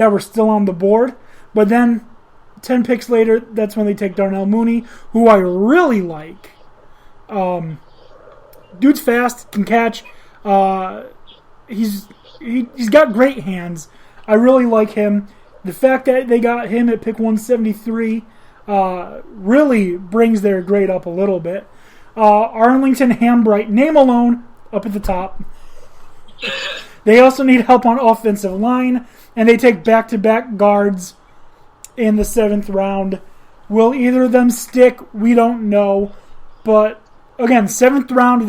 that were still on the board. But then 10 picks later, that's when they take Darnell Mooney, who I really like. Dude's fast, can catch. He's got great hands. I really like him. The fact that they got him at pick 173 really brings their grade up a little bit. Arlington Hambright, name alone, up at the top. They also need help on offensive line, and they take back-to-back guards in the 7th round. Will either of them stick? We don't know. But, again, 7th round,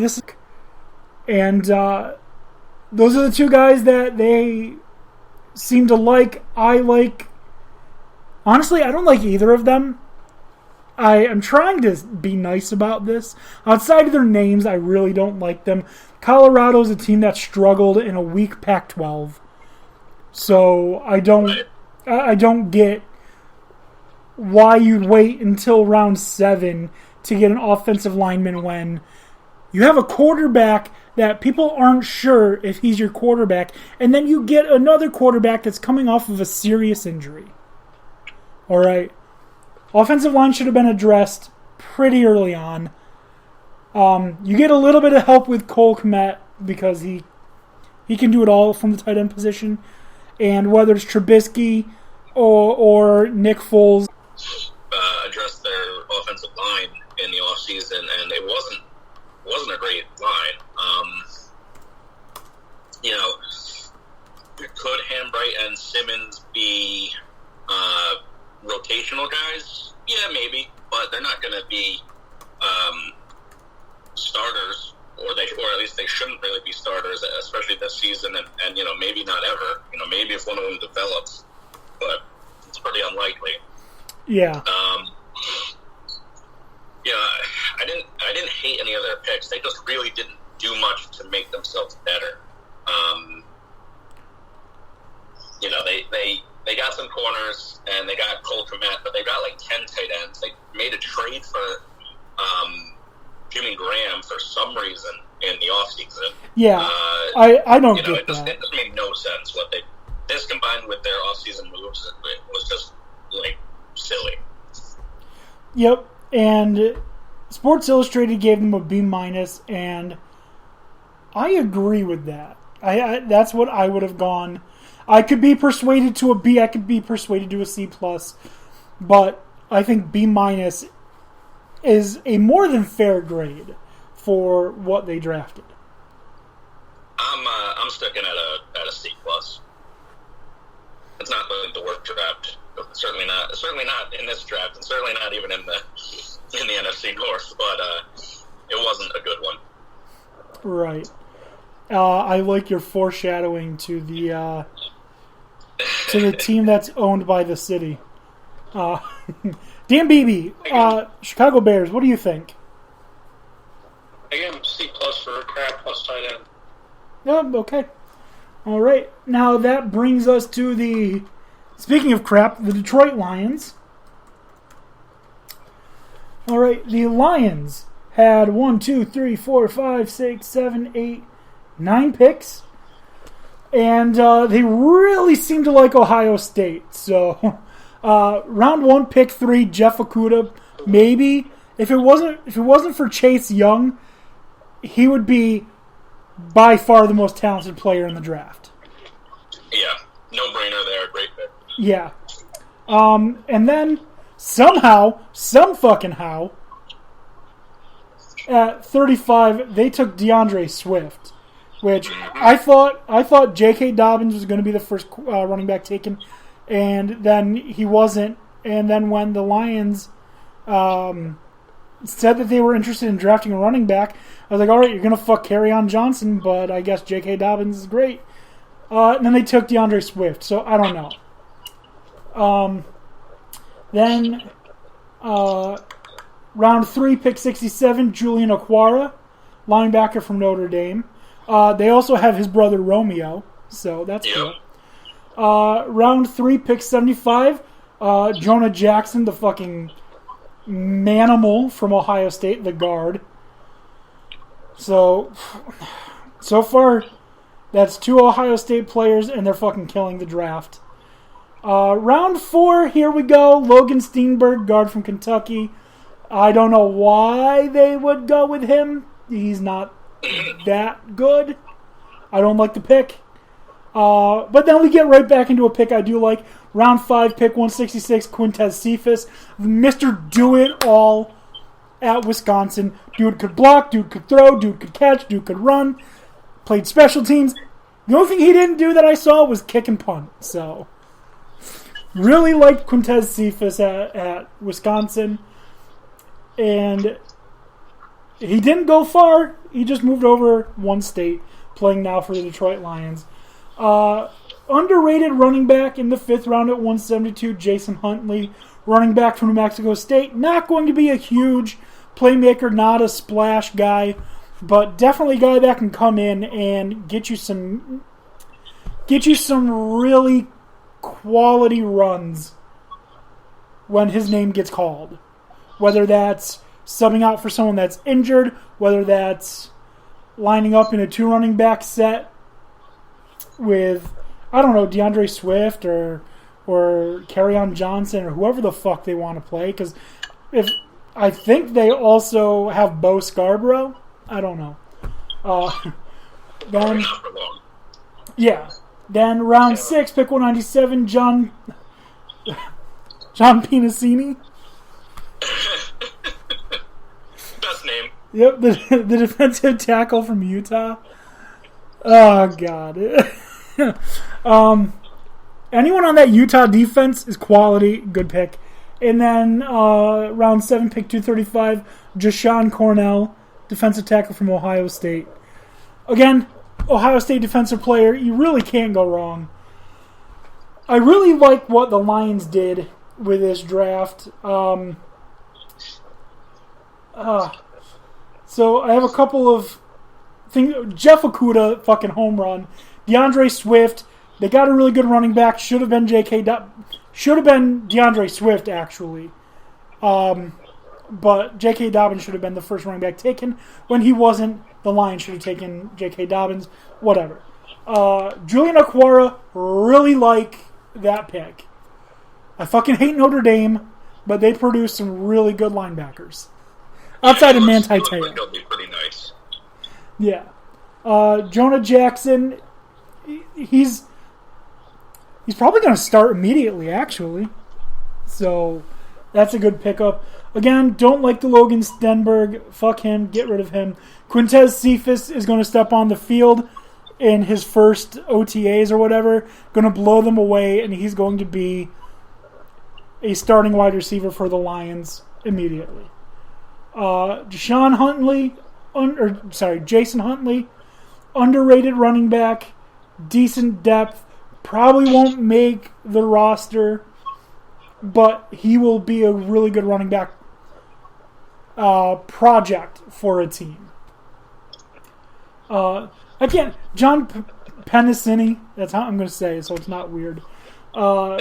and those are the two guys that they seem to like. I like... Honestly, I don't like either of them. I am trying to be nice about this. Outside of their names, I really don't like them. Colorado's a team that struggled in a weak Pac-12. So I don't get why you'd wait until round 7 to get an offensive lineman when you have a quarterback that people aren't sure if he's your quarterback, and then you get another quarterback that's coming off of a serious injury. All right. Offensive line should have been addressed pretty early on. You get a little bit of help with Cole Kmet because he can do it all from the tight end position. And whether it's Trubisky or Nick Foles. Addressed their offensive line in the offseason, and it wasn't a great line. Could Hambright and Simmons be rotational guys? Yeah, maybe, but they're not going to be starters, or at least they shouldn't really be starters, especially this season, and maybe not ever. Maybe if one of them develops, but it's pretty unlikely. Yeah. I didn't hate any of their picks. They just really didn't do much to make themselves better. They got some corners, and they got Cole Kmet, but they got like 10 tight ends. They made a trade for Jimmy Graham for some reason in the offseason. Yeah, I don't get it that. It just made no sense. This combined with their offseason moves, it was just like silly. Yep, and Sports Illustrated gave them a B-, and I agree with that. I that's what I would have gone. I could be persuaded to a B. I could be persuaded to a C+, but I think B- is a more than fair grade for what they drafted. I'm sticking at a C+. It's not the worst draft. Certainly not in this draft, and certainly not even in the NFC North. But it wasn't a good one. Right. I like your foreshadowing to the team that's owned by the city. Dan Beebe, Chicago Bears, what do you think? I gave him C+ for crap plus tight end. Yeah, okay. All right. Now that brings us to speaking of crap, the Detroit Lions. All right, the Lions had 1, 2, 3, 4, 5, 6, 7, 8, 9 picks. And they really seem to like Ohio State. So, round 1, pick 3, Jeff Okudah. Maybe if it wasn't for Chase Young, he would be by far the most talented player in the draft. Yeah, no brainer there. Great pick. Yeah. And then somehow, at 35, they took DeAndre Swift. Which I thought J.K. Dobbins was going to be the first running back taken, and then he wasn't. And then when the Lions said that they were interested in drafting a running back, I was like, all right, you're going to fuck Kerryon Johnson, but I guess J.K. Dobbins is great. And then they took DeAndre Swift, so I don't know. Then round 3, pick 67, Julian Okwara, linebacker from Notre Dame. They also have his brother Romeo, so that's cool. Round 3, pick 75, Jonah Jackson, the fucking manimal from Ohio State, the guard. So far, that's 2 Ohio State players, and they're fucking killing the draft. Round 4, here we go. Logan Steenberg, guard from Kentucky. I don't know why they would go with him. He's not that good. I don't like the pick. But then we get right back into a pick I do like. Round 5, pick 166, Quintez Cephas. Mr. Do-It-All at Wisconsin. Dude could block, dude could throw, dude could catch, dude could run. Played special teams. The only thing he didn't do that I saw was kick and punt. So, really liked Quintez Cephas at Wisconsin. And he didn't go far. He just moved over one state, playing now for the Detroit Lions. Underrated running back in the 5th round at 172, Jason Huntley. Running back from New Mexico State. Not going to be a huge playmaker, not a splash guy, but definitely a guy that can come in and get you some really quality runs when his name gets called. Whether that's subbing out for someone that's injured, whether that's lining up in a 2 running back set with, I don't know, DeAndre Swift or Kerryon Johnson or whoever the fuck they want to play. Because I think they also have Bo Scarborough. I don't know. Then round 6, pick 197, John Pinacini. Best name. Yep, the defensive tackle from Utah. Oh, God. Anyone on that Utah defense is quality. Good pick. And then round 7, pick 235, Jashawn Cornell, defensive tackle from Ohio State. Again, Ohio State defensive player. You really can't go wrong. I really like what the Lions did with this draft. So I have a couple of things. Jeff Okudah, fucking home run. DeAndre Swift. They got a really good running back. Should have been DeAndre Swift, actually. But J.K. Dobbins should have been the first running back taken. When he wasn't, the Lions should have taken J.K. Dobbins. Whatever. Julian Okwara, really like that pick. I fucking hate Notre Dame, but they produced some really good linebackers. Outside of Manti Te'o. He'll be pretty nice. Yeah. Jonah Jackson, he's probably going to start immediately, actually. So, that's a good pickup. Again, don't like the Logan Stenberg. Fuck him. Get rid of him. Quintez Cephas is going to step on the field in his first OTAs or whatever. Going to blow them away, and he's going to be a starting wide receiver for the Lions immediately. Jason Huntley, underrated running back, decent depth, probably won't make the roster, but he will be a really good running back project for a team. Again, John Pinacini, that's how I'm going to say it, so it's not weird. You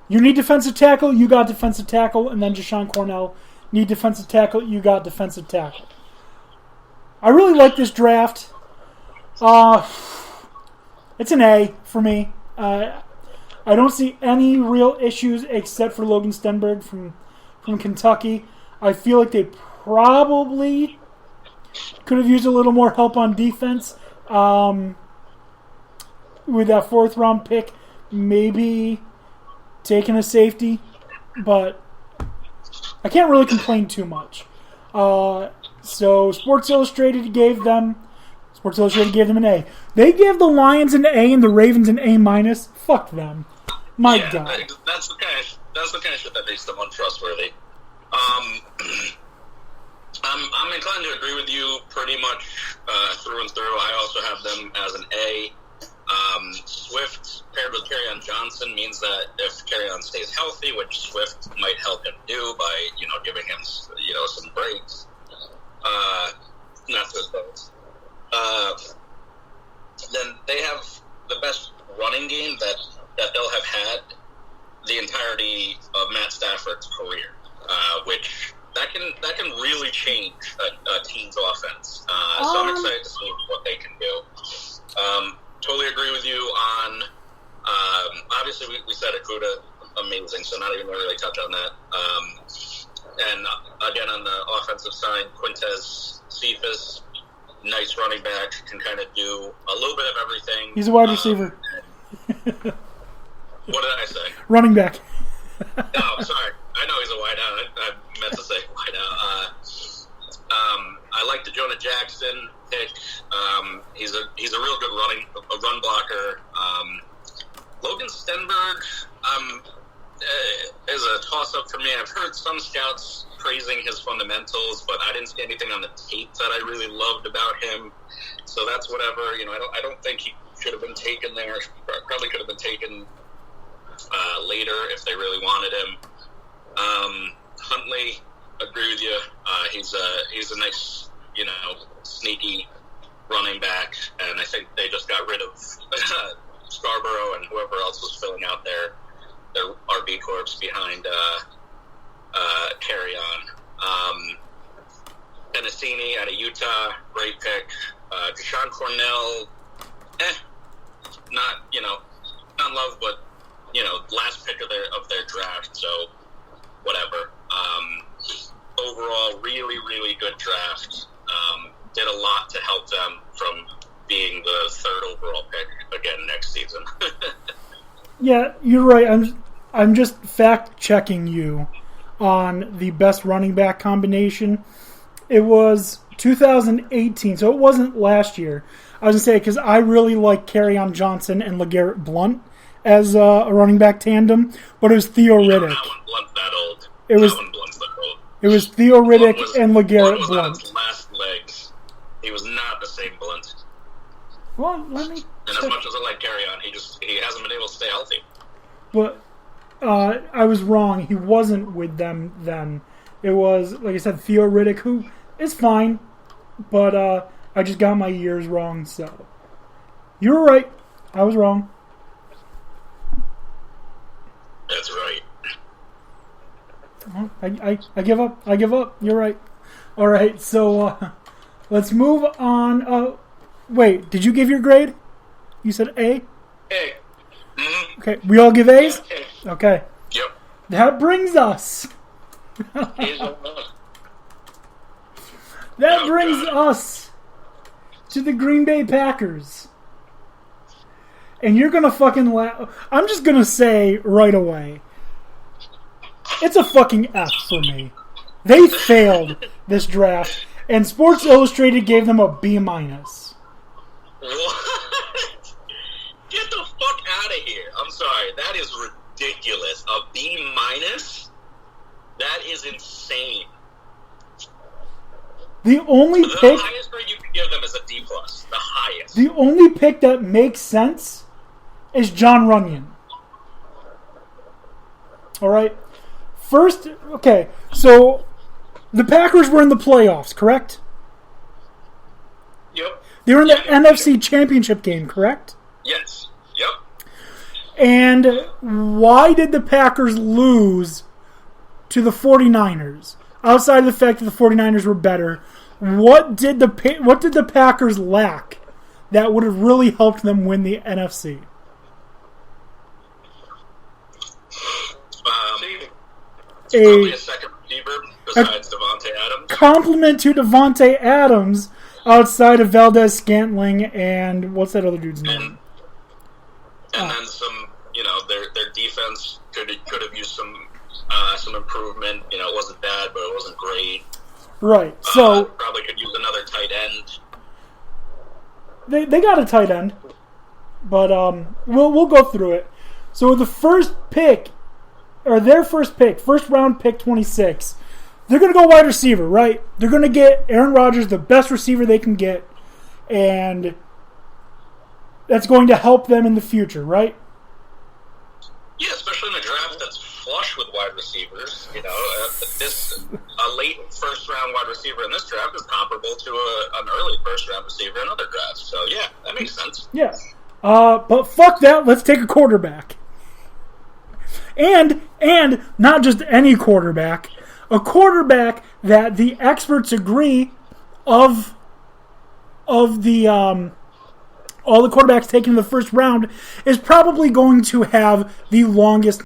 need defensive tackle, you got defensive tackle, and then Jashawn Cornell. Need defensive tackle, you got defensive tackle. I really like this draft. It's an A for me. I don't see any real issues except for Logan Stenberg from Kentucky. I feel like they probably could have used a little more help on defense. With that 4th round pick, maybe taking a safety, but I can't really complain too much. So Sports Illustrated gave them an A. They gave the Lions an A and the Ravens an A-. Fuck them. My God. That's the kind of shit that makes them untrustworthy. I'm inclined to agree with you pretty much through and through. I also have them as an A. Swift paired with Kerryon Johnson means that if Kerryon stays healthy, which Swift might help him do by giving him some breaks, not to his bones, then they have the best running game that they'll have had the entirety of Matt Stafford's career, which that can really change a team's offense. So I'm excited to see what they can do. Totally agree with you on Obviously, we said Akuda, amazing, so not even really touch on that. And again, on the offensive side, Quintez Cephas, nice running back, can kind of do a little bit of everything. He's a wide receiver. What did I say? Running back. Oh, sorry. I know he's a wideout. I meant to say wideout. I like the Jonah Jackson pick. He's a real good run blocker. Logan Stenberg is a toss-up for me. I've heard some scouts praising his fundamentals, but I didn't see anything on the tape that I really loved about him. So that's whatever. I don't think he should have been taken there. Probably could have been taken later if they really wanted him. Huntley, agree with you. He's a nice, sneaky running back, and I think they just got rid of Scarborough and whoever else was filling out their RB corps behind Carry On. Tennessee out of Utah, great pick. Deshaun Cornell, not love, but last pick of their draft, so whatever. Overall, really, really good draft. Did a lot to help them from being the third overall pick again next season. Yeah, you're right. I'm just fact checking you on the best running back combination. It was 2018, so it wasn't last year. I was gonna say because I really like Kerryon Johnson and LeGarrette Blount as a running back tandem, but it was Theo Riddick. That one Blunt's that old. It was Blunt's that old. It was Theo Riddick and LeGarrette was Blount. on his last legs. He was not the same Blunt. Well, let me. And as much as I like Carry On, he hasn't been able to stay healthy. But I was wrong. He wasn't with them then. It was, like I said, Theo Riddick, who is fine, but I just got my years wrong. So you were right. I was wrong. That's right. I give up. I give up. You're right. All right. So let's move on. Wait, did you give your grade? You said A? A. Mm-hmm. Okay, we all give A's? A. Okay. Yep. That brings us. A's on us. That brings us to the Green Bay Packers. And you're going to fucking laugh. I'm just going to say right away, it's a fucking F for me. They failed this draft, and Sports Illustrated gave them a B-. What? Get the fuck out of here. I'm sorry. That is ridiculous. A B-? That is insane. The only The pick... highest grade you can give them is a D+. The highest. The only pick that makes sense is John Runyon. All right? First, okay, so the Packers were in the playoffs, correct? Yep. They were in the NFC Championship game, correct? Yes. Yep. And why did the Packers lose to the 49ers? Outside of the fact that the 49ers were better, what did the Packers lack that would have really helped them win the NFC? Probably a second receiver besides Devontae Adams. Compliment to Devontae Adams outside of Valdez Scantling and what's that other dude's name? And then some, their defense could have used some improvement. It wasn't bad, but it wasn't great. Right. So probably could use another tight end. They got a tight end, but we'll go through it. So the first pick, or their first pick, first round pick 26, they're going to go wide receiver, right? They're going to get Aaron Rodgers, the best receiver they can get, and that's going to help them in the future, right? Yeah, especially in a draft that's flush with wide receivers. A late first round wide receiver in this draft is comparable to an early first round receiver in other drafts. So yeah, that makes sense. Yeah. But fuck that. Let's take a quarterback. And not just any quarterback, a quarterback that the experts agree of the all the quarterbacks taken in the first round, is probably going to have the longest